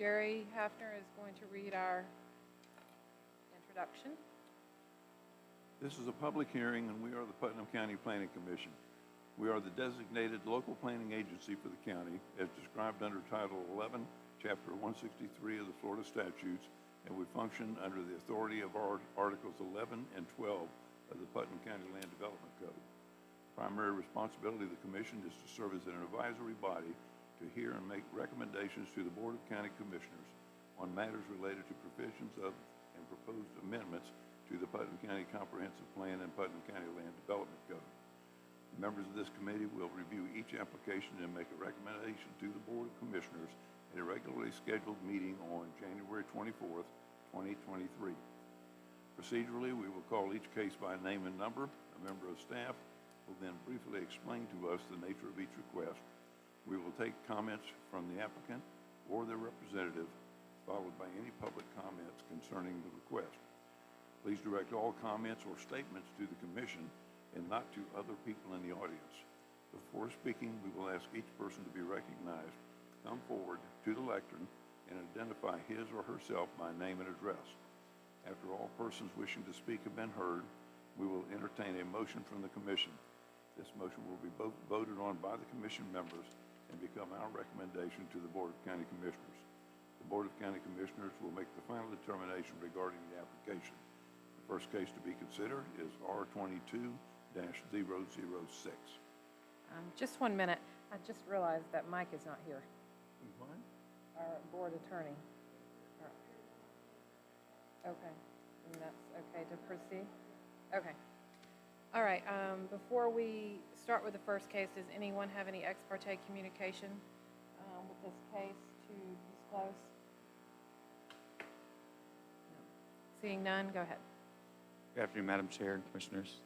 Jerry Hafner is going to read our introduction. This is a public hearing, and we are the Putnam County Planning Commission. We are the designated local planning agency for the county, as described under Title 11, Chapter 163 of the Florida statutes, and we function under the authority of Articles 11 and 12 of the Putnam County Land Development Code. Primary responsibility of the commission is to serve as an advisory body to hear and make recommendations to the Board of County Commissioners on matters related to provisions of and proposed amendments to the Putnam County Comprehensive Plan and Putnam County Land Development Code. The members of this committee will review each application and make a recommendation to the Board of Commissioners at a regularly scheduled meeting on January 24th, 2023. Procedurally, we will call each case by name and number. A member of staff will then briefly explain to us the nature of each request. We will take comments from the applicant or their representative, followed by any public comments concerning the request. Please direct all comments or statements to the commission and not to other people in the audience. Before speaking, we will ask each person to be recognized, come forward to the lectern, and identify his or herself by name and address. After all persons wishing to speak have been heard, we will entertain a motion from the commission. This motion will be voted on by the commission members and become our recommendation to the Board of County Commissioners. The Board of County Commissioners will make the final determination regarding the application. The first case to be considered is R22-006. Just 1 minute. I just realized that Mike is not here, our board attorney. Okay, and that's okay to proceed? Okay. All right, before we start with the first case, does anyone have any ex parte communication with this case to disclose? No. Seeing none, go ahead. Good afternoon, Madam Chair and Commissioners.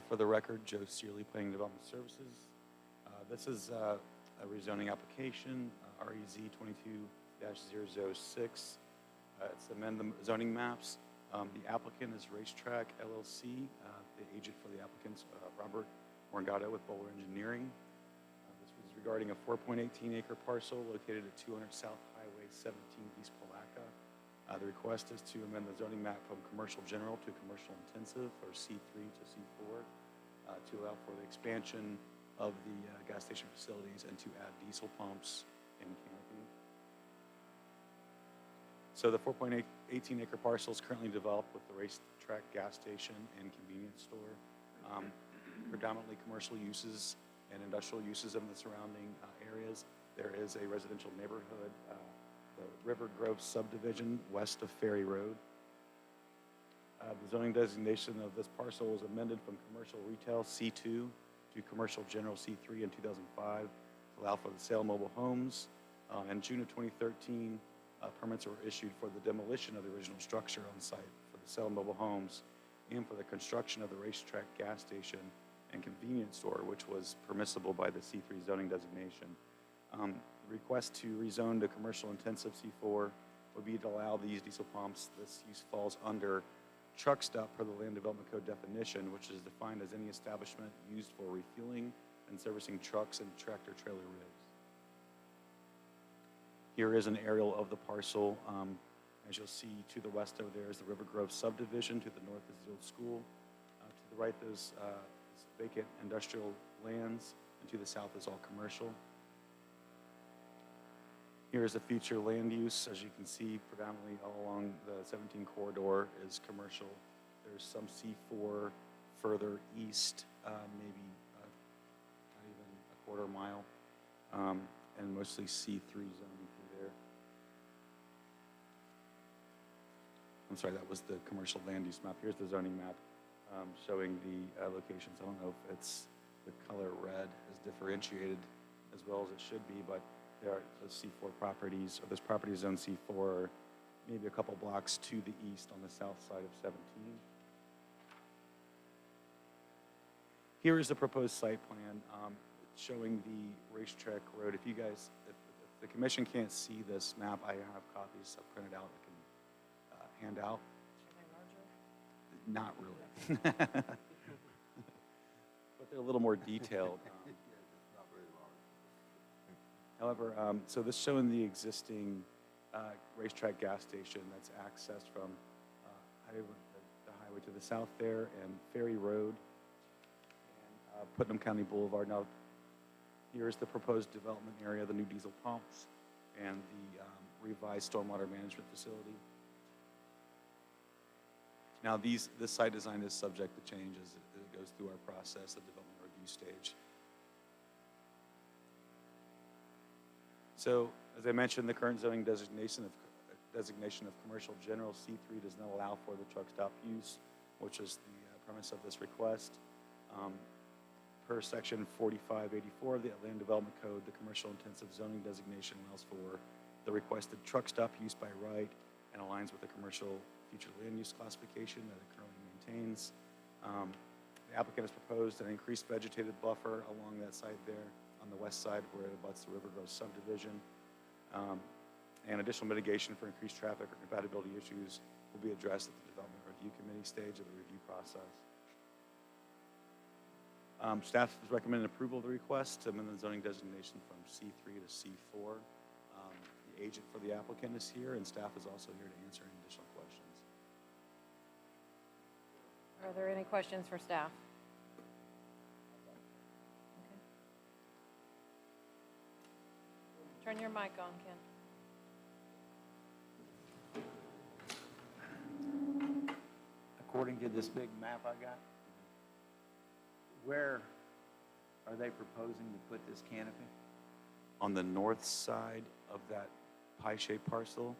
For the record, Joe Searley, Planning Development Services. This is a rezoning application, REZ 22-006. It's amend the zoning maps. The applicant is Racetrack LLC. The agent for the applicant's Robert Morgado with Bowler Engineering. This was regarding a 4.18-acre parcel located at 200 South Highway 17 East Palaca. The request is to amend the zoning map from commercial general to commercial intensive, or C3 to C4, to allow for the expansion of the gas station facilities and to add diesel pumps and canopy. So the 4.18-acre parcel is currently developed with the Racetrack gas station and convenience store, predominantly commercial uses and industrial uses in the surrounding areas. There is a residential neighborhood, the River Grove subdivision west of Ferry Road. The zoning designation of this parcel was amended from commercial retail C2 to commercial general C3 in 2005 to allow for the sale of mobile homes. In June of 2013, permits were issued for the demolition of the original structure on site for the sale of mobile homes and for the construction of the Racetrack gas station and convenience store, which was permissible by the C3 zoning designation. The request to rezone to commercial intensive C4 would be to allow these diesel pumps. This use falls under truck stop per the Land Development Code definition, which is defined as any establishment used for refueling and servicing trucks and tractor trailer rigs. Here is an aerial of the parcel. As you'll see, to the west over there is the River Grove subdivision. To the north is the old school. To the right, there's vacant industrial lands, and to the south is all commercial. Here is the future land use. As you can see, predominantly all along the 17 corridor is commercial. There's some C4 further east, maybe not even a quarter mile, and mostly C3 zoning through there. I'm sorry, that was the commercial land use map. Here's the zoning map showing the locations. I don't know if it's the color red is differentiated as well as it should be, but there are those C4 properties, or those properties zone C4, maybe a couple blocks to the east on the south side of 17. Here is the proposed site plan showing the Racetrack Road. If you guys, if the commission can't see this map, I have copies printed out I can hand out. Not really. But they're a little more detailed. However, so this showing the existing racetrack gas station that's accessed from the highway to the south there and Ferry Road and Putnam County Boulevard. Now, here is the proposed development area, the new diesel pumps, and the revised stormwater management facility. Now, this site design is subject to change as it goes through our process, the development review stage. So, as I mentioned, the current zoning designation of commercial general C3 does not allow for the truck stop use, which is the premise of this request. Per section 4584 of the Land Development Code, the commercial intensive zoning designation allows for the requested truck stop use by right and aligns with the commercial future land use classification that it currently maintains. The applicant has proposed an increased vegetated buffer along that side there on the west side where it abuts the River Grove subdivision. And additional mitigation for increased traffic or compatibility issues will be addressed at the Development Review Committee stage of the review process. Staff is recommending approval of the request to amend the zoning designation from C3 to C4. The agent for the applicant is here, and staff is also here to answer any additional questions. Are there any questions for staff? Okay. Turn your mic on, Ken. According to this big map I got, where are they proposing to put this canopy? On the north side of that pie-shaped parcel,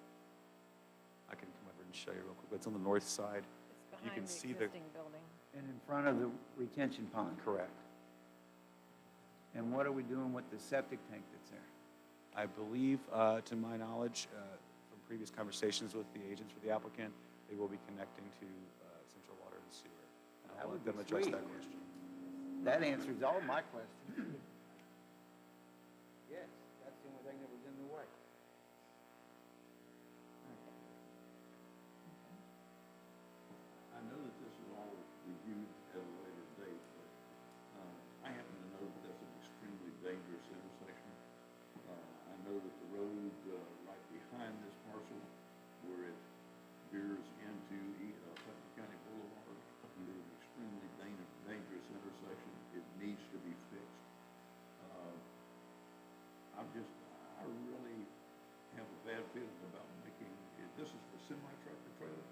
I can come over and show you real quick. It's on the north side. It's You behind can the see existing building. And in front of the retention pond? Correct. And what are we doing with the septic tank that's there? I believe, to my knowledge, from previous conversations with the agents for the applicant, they will be connecting to central water and sewer. And That I'll would let them be address sweet. that question. That answers all my questions. Yes, that's the only thing that was in the way. I know that this is all reviewed at a later date, but I happen to know that that's an extremely dangerous intersection. I know that the road right behind this parcel, where it veers into Putnam County Boulevard, is an extremely dangerous intersection. It needs to be fixed. I really have a bad feeling about making, this is for semi-tractor trailer?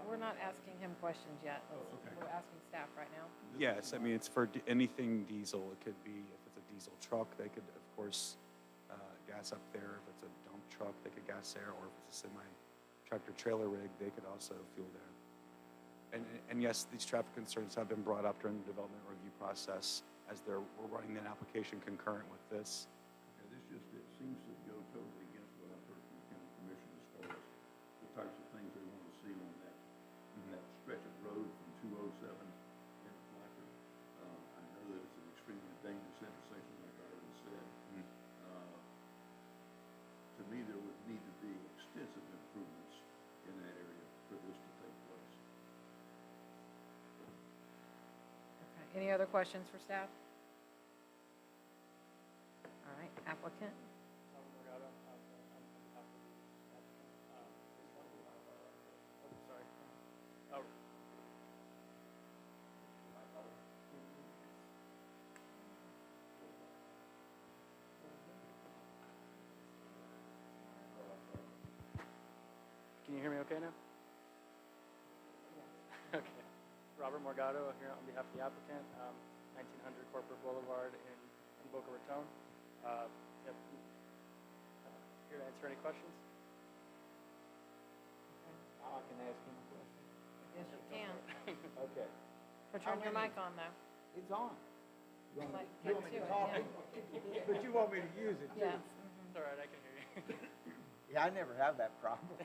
We're not asking him questions yet. Okay. We're asking staff right now. Yes, I mean, it's for anything diesel. It could be, if it's a diesel truck, they could, of course, gas up there. If it's a dump truck, they could gas there. Or if it's a semi-tractor trailer rig, they could also fuel there. And yes, these traffic concerns have been brought up during the development review process as we're running that application concurrent with this. Okay, it seems to go totally against what I've heard from the county commission as far as the types of things they want to see on that stretch of road from 207 into Blackford. I know that it's an extremely dangerous intersection, like I already said. To me, there would need to be extensive improvements in that area for this to take place. Okay. Any other questions for staff? All right, applicant. Can you hear me okay now? Okay. Robert Morgado here on behalf of the applicant, 1900 Corporate Boulevard in Boca Raton. Yep. Here to answer any questions. I can ask him a question. Yes, you can. Okay. But turn your mic on, though. It's on. You Like, want me get to to talk? it, But you want me to use it too? Yes. It's all right, I can hear you. Yeah, I never have that problem.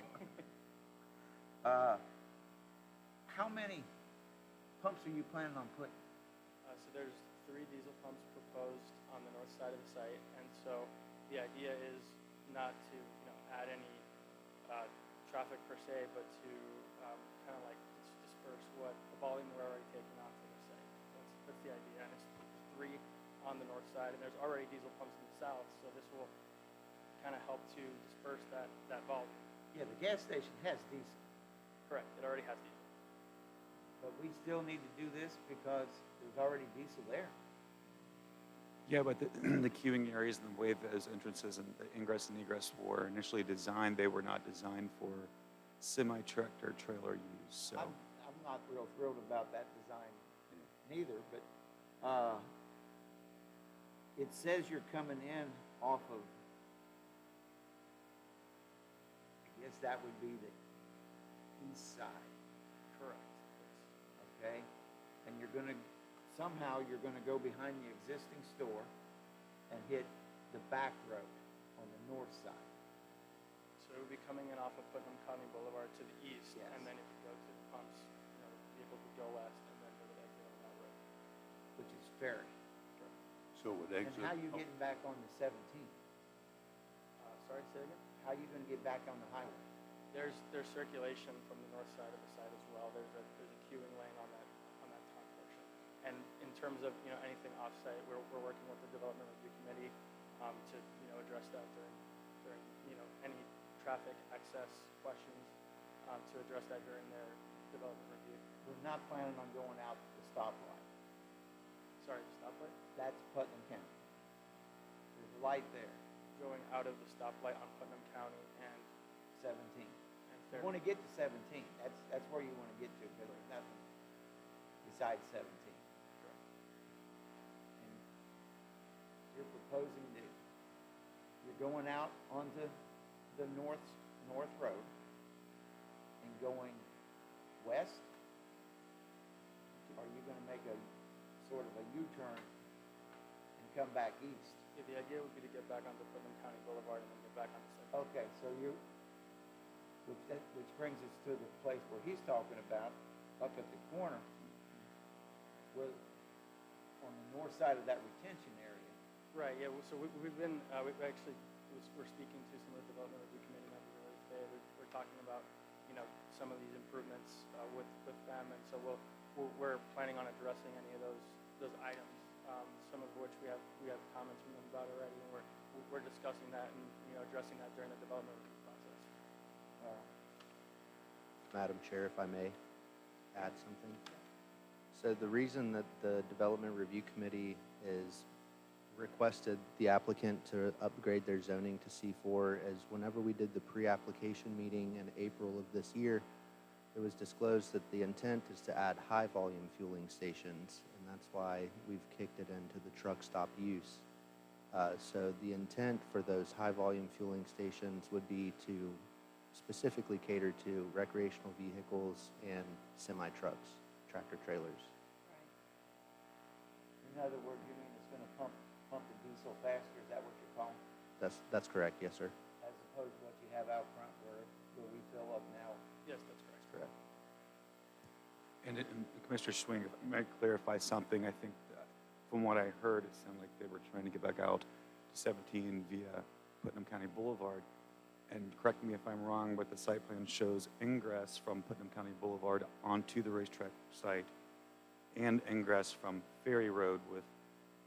How many pumps are you planning on putting? So there's 3 diesel pumps proposed on the north side of the site, and so the idea is not to, add any traffic per se, but to kind of like disperse what the volume we're already taking off of the site. That's the idea, and it's 3 on the north side, and there's already diesel pumps in the south, so this will kind of help to disperse that volume. Yeah, the gas station has diesel, Correct, it already has diesel. but we still need to do this because there's already diesel there. Yeah, but the, the queuing areas and the way those entrances and the ingress and egress were initially designed, they were not designed for semi-tractor trailer use. So I'm not real thrilled about that design neither, but, it says you're coming in off of, I guess that would be the east side, Correct. okay? And somehow you're gonna go behind the existing store and hit the back road on the north side. So it would be coming in off of Putnam County Boulevard to the east, Yes. and then if you go to the pumps, vehicles would go west, and then they would exit on that road. Which is Ferry. So would And exit. how you oh, getting back on the 17th? Sorry, say again? How you gonna get back on the highway? There's circulation from the north side of the site as well. There's a queuing lane on that top portion. And in terms of anything off-site, we're working with the development review committee to address that during any traffic excess questions to address that during their development review. We're not planning on going out the stoplight. Sorry, the stoplight? That's Putnam County. There's a light there, Going out of the stoplight on Putnam County and 17. You Fair. want to get to 17. That's where you want to get to because there's nothing besides 17. Correct. And you're proposing that you're going out onto the north road and going west? Or are you going to make a sort of a U-turn and come back east? Yeah, the idea would be to get back onto Putnam County Boulevard and then get back onto 17th. Okay, so which brings us to the place where he's talking about, up at the corner, where, on the north side of that retention area. Right, yeah, so we've actually, we're speaking to some of the development review committee members earlier today. We're talking about, some of these improvements with them, and so we're planning on addressing any of those items, some of which we have comments from them about already, and we're discussing that and, addressing that during the development review process. Madam Chair, if I may add something. So the reason that the Development Review Committee is requested the applicant to upgrade their zoning to C4 is whenever we did the pre-application meeting in April of this year, it was disclosed that the intent is to add high-volume fueling stations, and that's why we've kicked it into the truck stop use. So the intent for those high-volume fueling stations would be to specifically cater to recreational vehicles and semi-trucks, tractor trailers. In other words, you mean it's gonna pump the diesel faster, is that what you're calling? That's correct, yes, sir. As opposed to what you have out front where we fill up now? Yes, that's correct. Correct. And Commissioner Swing, if I might clarify something, I think from what I heard, it sounded like they were trying to get back out to 17 via Putnam County Boulevard. And correct me if I'm wrong, but the site plan shows ingress from Putnam County Boulevard onto the racetrack site and ingress from Ferry Road with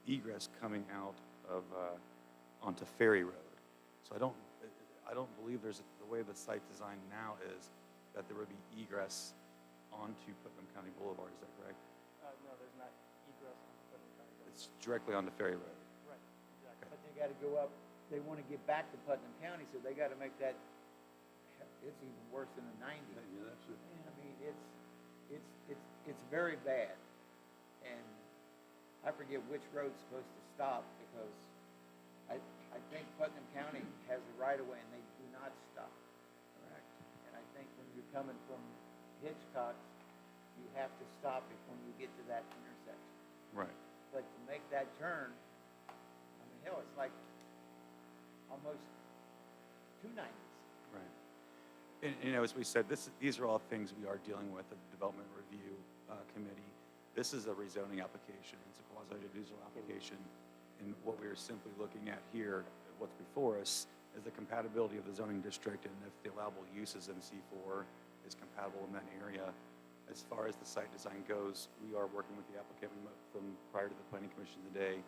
egress coming out of onto Ferry Road. So I don't believe there's the way the site design now is that there would be egress onto Putnam County Boulevard. Is that correct? No, there's not egress on Putnam County Boulevard. It's directly onto Ferry Road. Right, exactly. But they gotta go up, they wanna get back to Putnam County, so they gotta make that, it's even worse than a 90. Yeah, that's it. I mean, it's very bad. And I forget which road's supposed to stop because I think Putnam County has the right of way and they do not stop. Correct. And I think when you're coming from Hitchcock, you have to stop it when you get to that intersection. Right. But to make that turn, I mean, hell, it's like almost 290s. Right. And, as we said, these are all things we are dealing with at the Development Review Committee. This is a rezoning application. It's a quasi-judicial application. And what we are simply looking at here, what's before us, is the compatibility of the zoning district and if the allowable uses in C4 is compatible in that area. As far as the site design goes, we are working with the applicant. We met with them prior to the Planning Commission today.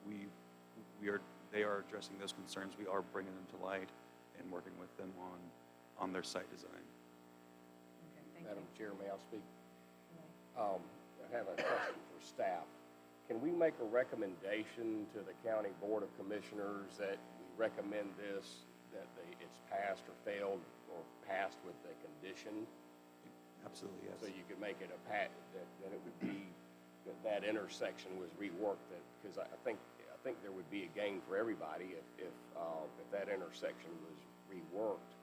We are they are addressing those concerns. We are bringing them to light and working with them on their site design. Okay, thank Madam you. Chair, may I speak? May. I have a question for staff. Can we make a recommendation to the County Board of Commissioners that we recommend this, that it's passed or failed, or passed with a condition? Absolutely, yes. So you could make it that it would be, that intersection was reworked, because I think there would be a gain for everybody if that intersection was reworked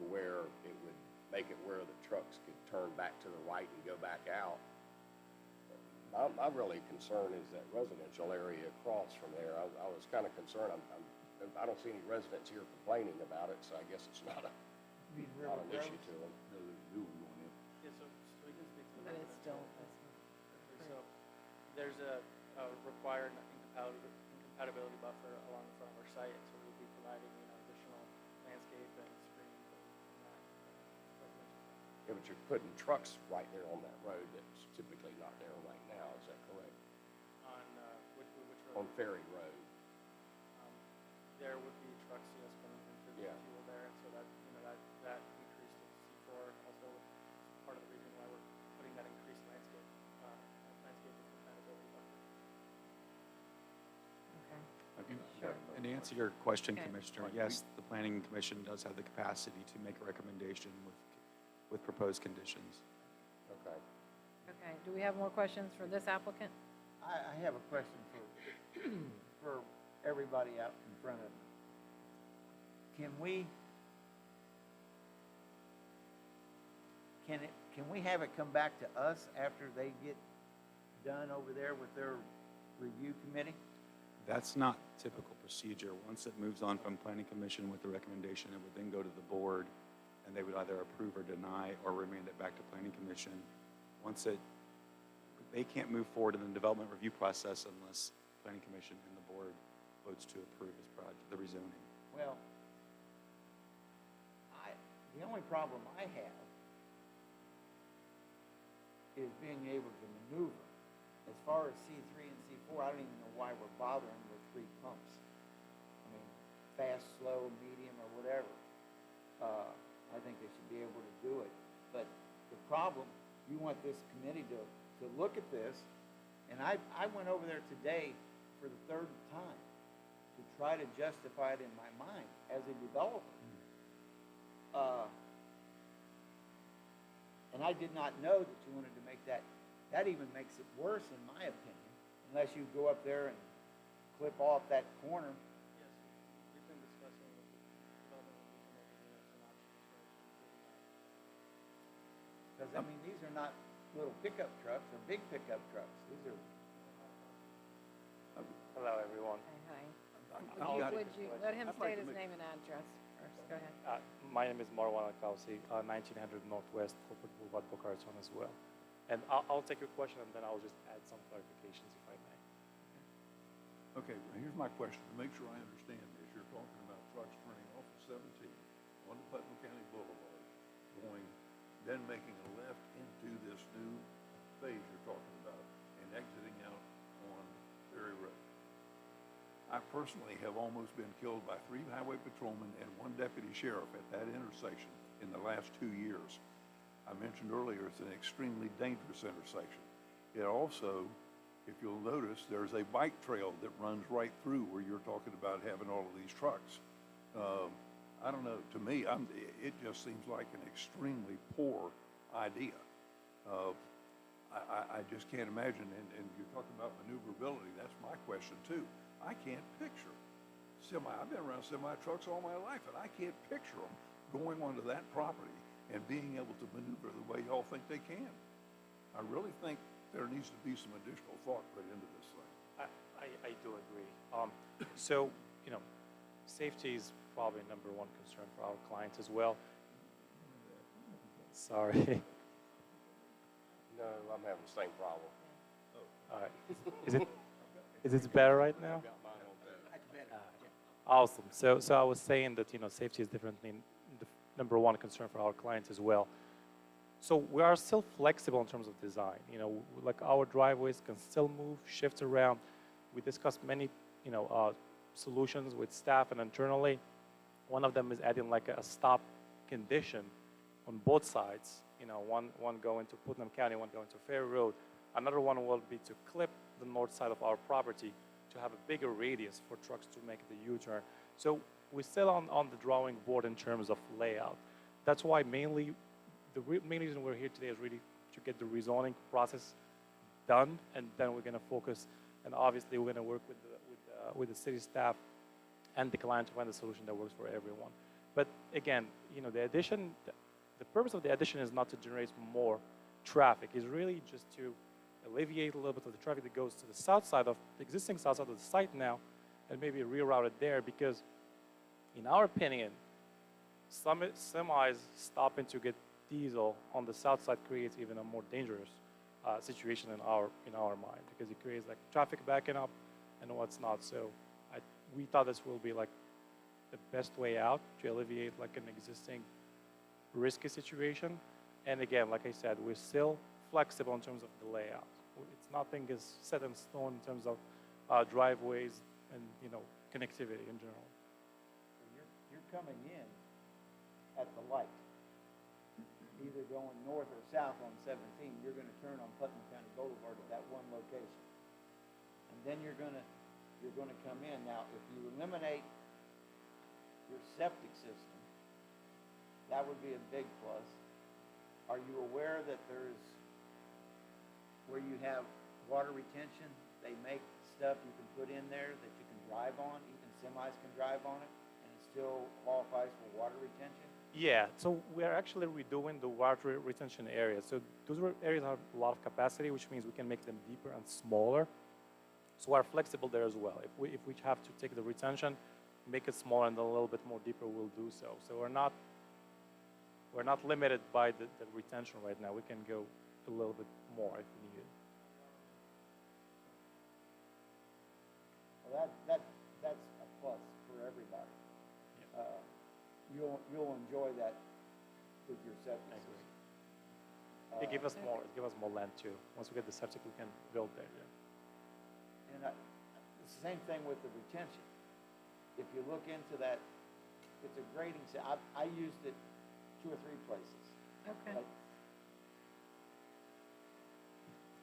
to where it would make it where the trucks could turn back to the right and go back out. My really concern is that residential area across from there. I was kind of concerned. I don't see any residents here complaining about it, so I guess it's not an issue to them. Yeah, so we can speak to the But it's still, residential. So there's a required incompatibility buffer along the front of our site, and so we'll be providing, additional landscape and screening from that residential side. Yeah, but you're putting trucks right there on that road that's typically not there right now. Is that correct? On which On road? Ferry Road. There would be trucks, yes, coming in for the Yeah. fuel there, and so that, that increased to C4 also was part of the reason why we're putting that increased landscape compatibility buffer. okay. Okay. Sure. And to answer your question, Okay. Commissioner, yes, the Planning Commission does have the capacity to make a recommendation with proposed conditions. Okay. Okay, do we have more questions for this applicant? I have a question for everybody out in front of me. Can we have it come back to us after they get done over there with their review committee? That's not typical procedure. Once it moves on from Planning Commission with the recommendation, it would then go to the board, and they would either approve or deny or remand it back to Planning Commission. They can't move forward in the development review process unless Planning Commission and the board votes to approve this project, the rezoning. Well, the only problem I have is being able to maneuver. As far as C3 and C4, I don't even know why we're bothering with 3 pumps. I mean, fast, slow, medium, or whatever. I think they should be able to do it. But the problem, you want this committee to look at this, and I went over there today for the 3rd time to try to justify it in my mind as a developer. And I did not know that you wanted to make that. That even makes it worse, in my opinion, unless you go up there and clip off that corner. Yes, we've been discussing with the development review committee, some options for improving that. Because, I mean, these are not little pickup trucks or big pickup trucks. These are, Hello, everyone. Hi. I'll- Would you let him I'd like state to his make- name and address first? Go ahead. My name is Marwan Al-Kausi, 1900 Northwest Corporate Boulevard, Boca Raton as well. And I'll take your question and then I'll just add some clarifications if I may. Okay, well, here's my question, to make sure I understand this. You're talking about trucks turning off of 17 onto Putnam County Boulevard, then making a left into this new phase you're talking about, and exiting out on Ferry Road. I personally have almost been killed by 3 highway patrolmen and 1 deputy sheriff at that intersection in the last 2 years. I mentioned earlier, it's an extremely dangerous intersection. It also, if you'll notice, there's a bike trail that runs right through where you're talking about having all of these trucks. I don't know, to me, it just seems like an extremely poor idea. I just can't imagine, and you're talking about maneuverability, that's my question too. I can't picture I've been around semi trucks all my life, and I can't picture them going onto that property and being able to maneuver the way y'all think they can. I really think there needs to be some additional thought put into this thing. I do agree. So, safety is probably number 1 concern for our clients as well. Sorry. No, I'm having the same problem. All right. Is it better right now? I've got mine on too. Awesome. So I was saying that, safety is definitely the number 1 concern for our clients as well. So we are still flexible in terms of design. Like our driveways can still move, shift around. We discussed many, solutions with staff and internally. One of them is adding like a stop condition on both sides. You know, one going to Putnam County, one going to Fair Road. Another one will be to clip the north side of our property to have a bigger radius for trucks to make the U-turn. So we're still on the drawing board in terms of layout. That's why mainly, main reason we're here today is really to get the rezoning process done, and then we're going to focus, and obviously we're going to work with the city staff and the client to find a solution that works for everyone. But again, you know, the addition, the purpose of the addition is not to generate more traffic. It's really just to alleviate a little bit of the traffic that goes to the south side of the existing south side of the site now, and maybe reroute it there, because in our opinion, some semis stopping to get diesel on the south side creates even a more dangerous situation in our mind, because it creates like traffic backing up and what's not. So we thought this will be like the best way out to alleviate like an existing risky situation. And again, like I said, we're still flexible in terms of the layout. It's nothing is set in stone in terms of driveways and, you know, connectivity in general. So you're coming in at the light, either going north or south on 17. You're going to turn on Putnam County Boulevard at that one location, and then you're going to come in. Now, if you eliminate your septic system, that would be a big plus. Are you aware that there's, where you have water retention, they make stuff you can put in there that you can drive on, even semis can drive on it, and it still qualifies for water retention? Yeah, so we're actually redoing the water retention areas. So those areas have a lot of capacity, which means we can make them deeper and smaller. So we're flexible there as well. If we have to take the retention, make it smaller and a little bit more deeper, we'll do so. So we're not limited by the retention right now. We can go a little bit more if we need it. Well, that's a plus for everybody. You'll enjoy that with your septic I agree. system. It give us more land too. Once we get the septic, we can build there. Yeah. And it's the same thing with the retention. If you look into that, it's a grading. I used it 2 or 3 places. Okay. Like,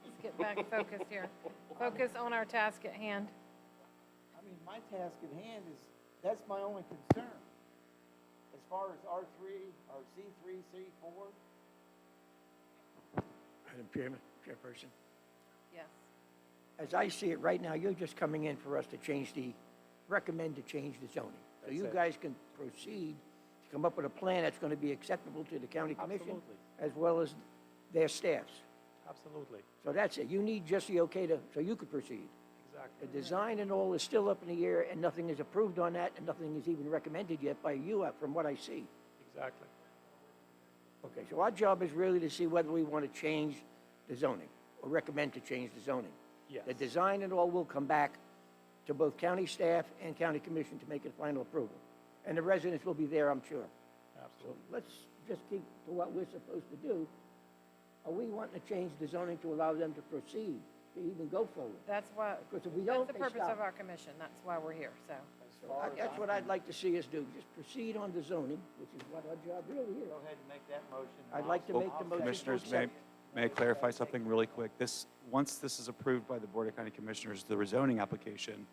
Let's get back focused here. Focus on our task at hand. I mean, my task at hand that's my only concern. As far as R3 or C3, C4, Madam Chairperson, Yes. as I see it right now, you're just coming in for us to recommend to change the zoning. So That's you it. guys can proceed to come up with a plan that's going to be acceptable to the county commission Absolutely. as well as their staffs. Absolutely. So that's it. You need just the okay so you could proceed. Exactly. The design and all is still up in the air, and nothing is approved on that, and nothing is even recommended yet by you, from what I see. Exactly. Okay, so our job is really to see whether we want to change the zoning, or recommend to change the zoning. Yes. The design and all will come back to both county staff and county commission to make a final approval. And the residents will be there, I'm sure. So Absolutely. let's just keep to what we're supposed to do. Are we wanting to change the zoning to allow them to proceed, to even go forward? That's what, Because if we that's don't, the they purpose stop. of our commission. That's why we're here, so. as far as That's what I'd like to see us do, just proceed on the zoning, which is what our job really is. Go ahead and make that motion. I'd like to Well, make the I'll motion. Commissioners, to may accept. I clarify something really quick? Once this is approved by the Board of County Commissioners, the rezoning application,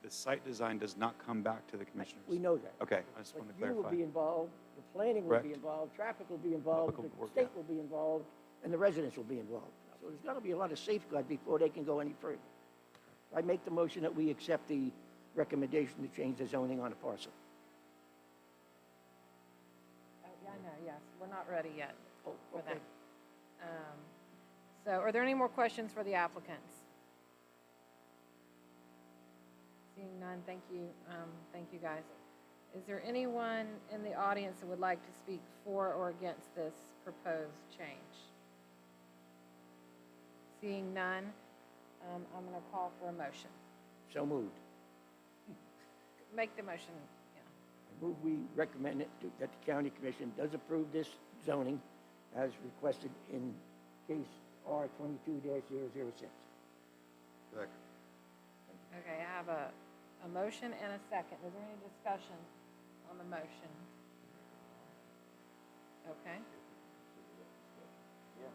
the site design does not come back to the commissioners. We know that. Okay, I just But want to you will clarify. be involved, the planning will be Correct. involved, traffic will be involved, Public the work, state yeah. will be involved, and the residents will be involved. So there's got to be a lot of safeguard before they can go any further. I make the motion that we accept the recommendation to change the zoning on the parcel. Oh, yeah, I know, yes. We're not ready yet Oh, for okay. that. So are there any more questions for the applicants? Seeing none, thank you. Thank you, guys. Is there anyone in the audience that would like to speak for or against this proposed change? Seeing none, I'm going to call for a motion. So moved. Make the motion, yeah. I move we recommend that the county commission does approve this zoning as requested in case R 22-006. Okay, I have a a motion and a second. Is there any discussion on the motion? Okay. Yeah.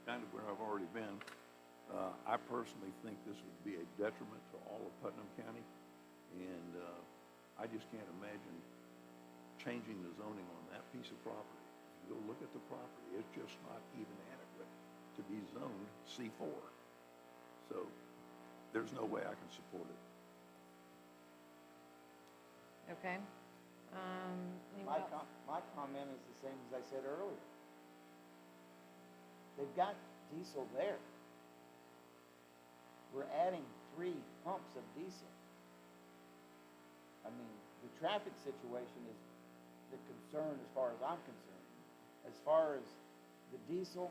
Kind of where I've already been. I personally think this would be a detriment to all of Putnam County, and I just can't imagine changing the zoning on that piece of property. If you go look at the property, it's just not even adequate to be zoned C4. So there's no way I can support it. Okay. Anyone else? My comment is the same as I said earlier. They've got diesel there. We're adding 3 pumps of diesel. I mean, the traffic situation is the concern as far as I'm concerned. As far as the diesel,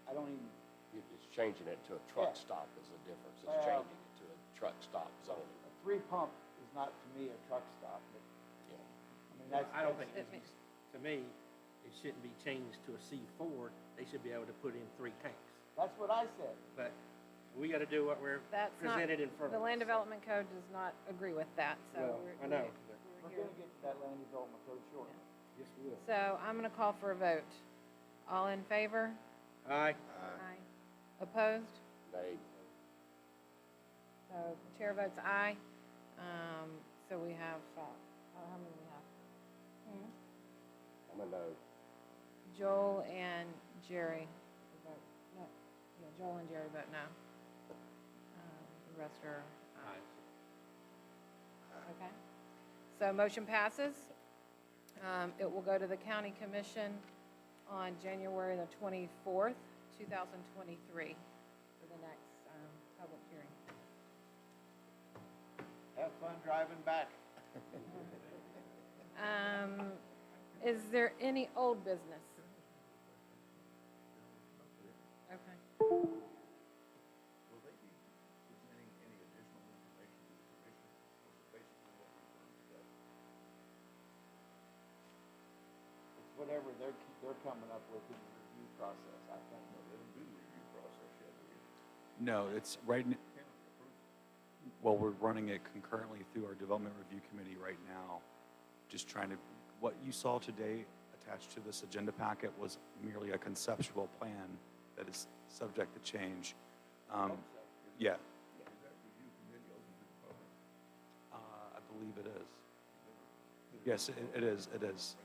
I don't even, It's changing it to a truck Yeah. stop is the difference. It's Well- changing it to a truck stop zoning. a 3 pump is not to me a truck stop, but, Yeah. I mean, that's. I don't think, It it's- to me, it shouldn't be changed to a C4. They should be able to put in 3 tanks. That's what I said. But we got to do what we're That's not, presented in front the of us. land development code does not agree with that, so Well, we're. I know. We're We're here. gonna get to that land development code shortly. Yes, we will. So I'm gonna call for a vote. All in favor? Aye. Aye. Opposed? Nay. So chair votes aye. So we have, how many we have? I'm a no. Joel and Jerry vote, no, yeah, Joel and Jerry vote no. The rest are aye. Okay. So motion passes. It will go to the county commission on January the 24th, 2023 for the next public hearing. Have fun driving back. Is there any old business? Okay. Will they be presenting any additional information to the commission? Or basically what we've learned today? It's whatever they're coming up with in the review process, I think. No, they don't do the review process yet, do you? No, it's right, well, we're running it concurrently through our development review committee right now. Just trying to, what you saw today attached to this agenda packet was merely a conceptual plan that is subject to change. Yeah, Is that review committee open to the public? I believe it is. Yes, it is, it is.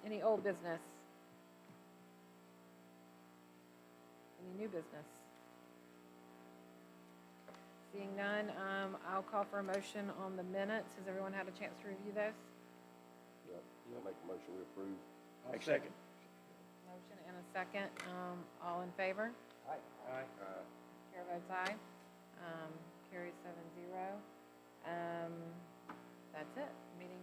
Any old business? Any new business? Seeing none, I'll call for a motion on the minutes. Has everyone had a chance to review those? Yep. I'll make a motion we approve. I'll second. Motion and a second. All in favor? Aye. Chair votes aye. Carries 7-0. That's it. Meeting